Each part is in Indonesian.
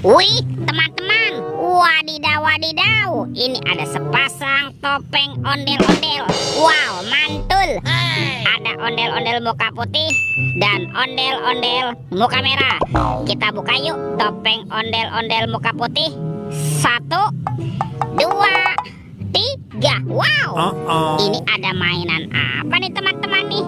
Wih, teman-teman, wadidaw wadidaw, ini ada sepasang topeng ondel-ondel. Wow, mantul. Ada ondel-ondel muka putih dan ondel-ondel muka merah. Kita buka yuk topeng ondel-ondel muka putih. 1, 2, 3. Wow, ini ada mainan apa nih teman-teman nih?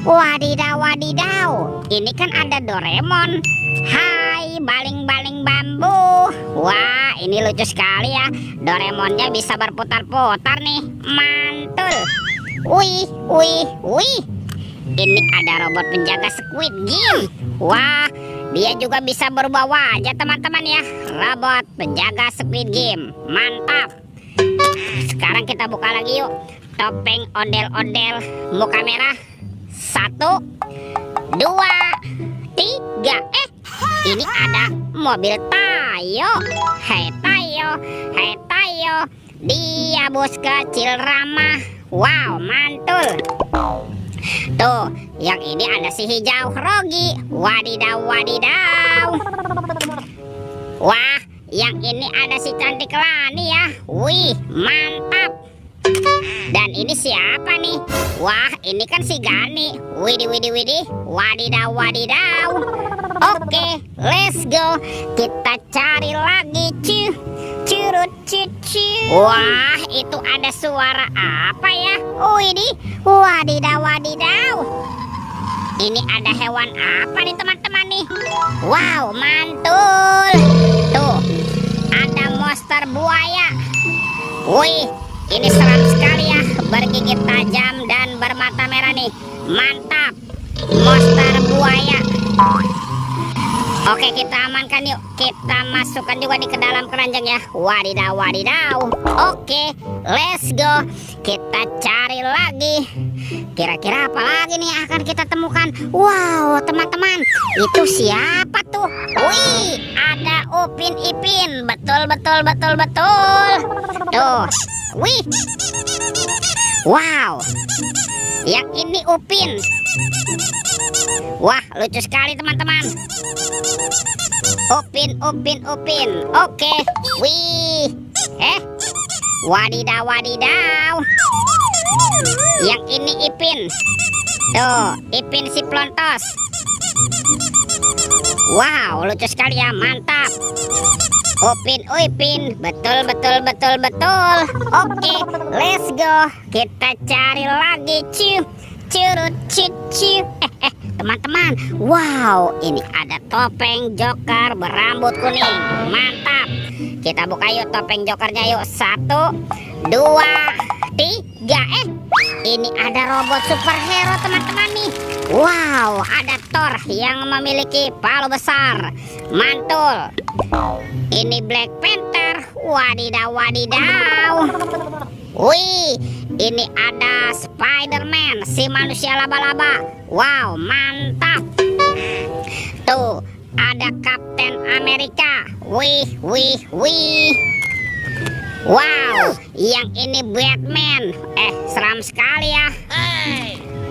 Wadidaw wadidaw, ini kan ada Doraemon. Hai, baling-baling bambu. Wah, ini lucu sekali ya. Doraemonnya bisa berputar-putar nih. Mantul. Wih, wih, wih. Ini ada robot penjaga Squid Game. Wah, dia juga bisa berubah wajah teman-teman ya. Robot penjaga Squid Game. Mantap. Sekarang kita buka lagi yuk topeng ondel-ondel muka merah. 1, 2, 3. Ini ada mobil Tayo. Hai Tayo, hai Tayo, dia bos kecil ramah. Wow, mantul. Tuh, yang ini ada si hijau Rogi. Wadidaw wadidaw. Wah, yang ini ada si cantik Lani ya. Wih, mantap. Dan ini siapa nih? Wah, ini kan si Gani. Widih, widih, widih. Wadidaw, wadidaw. Oke, let's go. Kita cari lagi, cu. Curut, cucu. Wah, itu ada suara apa ya? Widih, wadidaw, wadidaw. Ini ada hewan apa nih teman-teman nih? Wow, mantul. Tuh, ada monster buaya. Wih, ini seram sekali ya, bergigit tajam dan bermata merah nih. Mantap, monster buaya. Oke, kita amankan yuk. Kita masukkan juga di ke dalam keranjang ya. Wadidaw wadidaw. Oke, let's go. Kita cari lagi. Kira-kira apa lagi nih akan kita temukan? Wow, teman-teman, itu siapa tuh? Wih, ada Upin Ipin. Betul, betul, betul, betul. Tuh, wih. Wow, yang ini Upin. Wah, lucu sekali teman-teman. Upin, Upin, Upin. Oke, wih. Wadidaw, wadidaw. Yang ini Ipin. Tuh, Ipin si Plontos. Wow, lucu sekali ya, mantap. Upin, Upin, betul, betul, betul, betul. Oke, let's go. Kita cari lagi, cu. Curut, cucu. Teman-teman, wow, ini ada topeng Joker berambut kuning. Mantap. Kita buka yuk topeng Jokernya yuk. 1, 2, 3. Ini ada robot superhero teman-teman nih. Wow, ada Thor yang memiliki palu besar. Mantul. Ini Black Panther. Wadidaw wadidaw. Wih, ini ada Spider-Man, si manusia laba-laba. Wow, mantap. Tuh, ada Captain America. Wih, wih, wih. Wow, yang ini Batman. Seram sekali ya.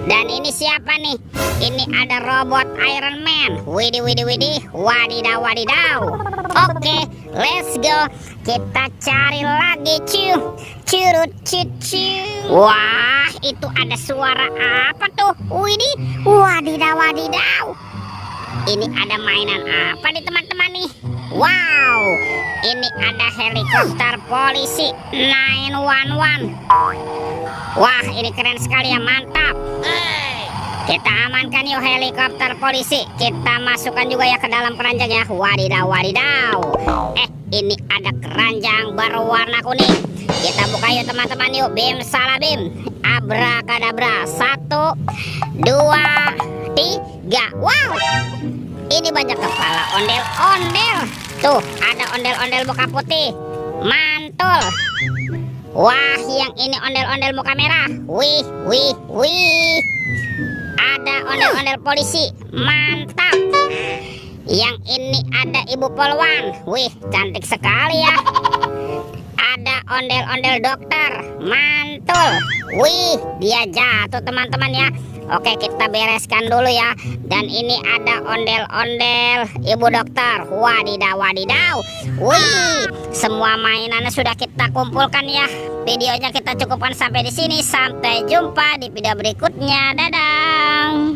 Dan ini siapa nih? Ini ada robot Iron Man. Widih, widih, widih. Wadidaw, wadidaw. Oke, let's go. Kita cari lagi, cu. Curut, cucu. Wah, itu ada suara apa tuh? Widih, wadidaw, wadidaw. Ini ada mainan apa nih teman-teman nih? Wow, ini ada helikopter polisi 911. Wah, ini keren sekali ya, mantap. Kita amankan yuk helikopter polisi. Kita masukkan juga ya ke dalam keranjang ya. Wadidaw wadidaw. Ini ada keranjang berwarna kuning. Kita buka yuk teman-teman yuk. Bim salabim, abrakadabra. 1, 2, 3. Wow, ini banyak kepala ondel-ondel. Tuh, ada ondel-ondel muka putih. Mantul. Wah, yang ini ondel-ondel muka merah. Wih, wih, wih. Ada ondel-ondel polisi. Mantap. Yang ini ada ibu polwan. Wih, cantik sekali ya. Ada ondel-ondel dokter. Mantul. Wih, dia jatuh teman-teman ya. Oke, kita bereskan dulu ya. Dan ini ada ondel-ondel ibu dokter. Wadidaw, wadidaw. Wih, semua mainannya sudah kita kumpulkan ya. Videonya kita cukupkan sampai di sini. Sampai jumpa di video berikutnya. Dadah.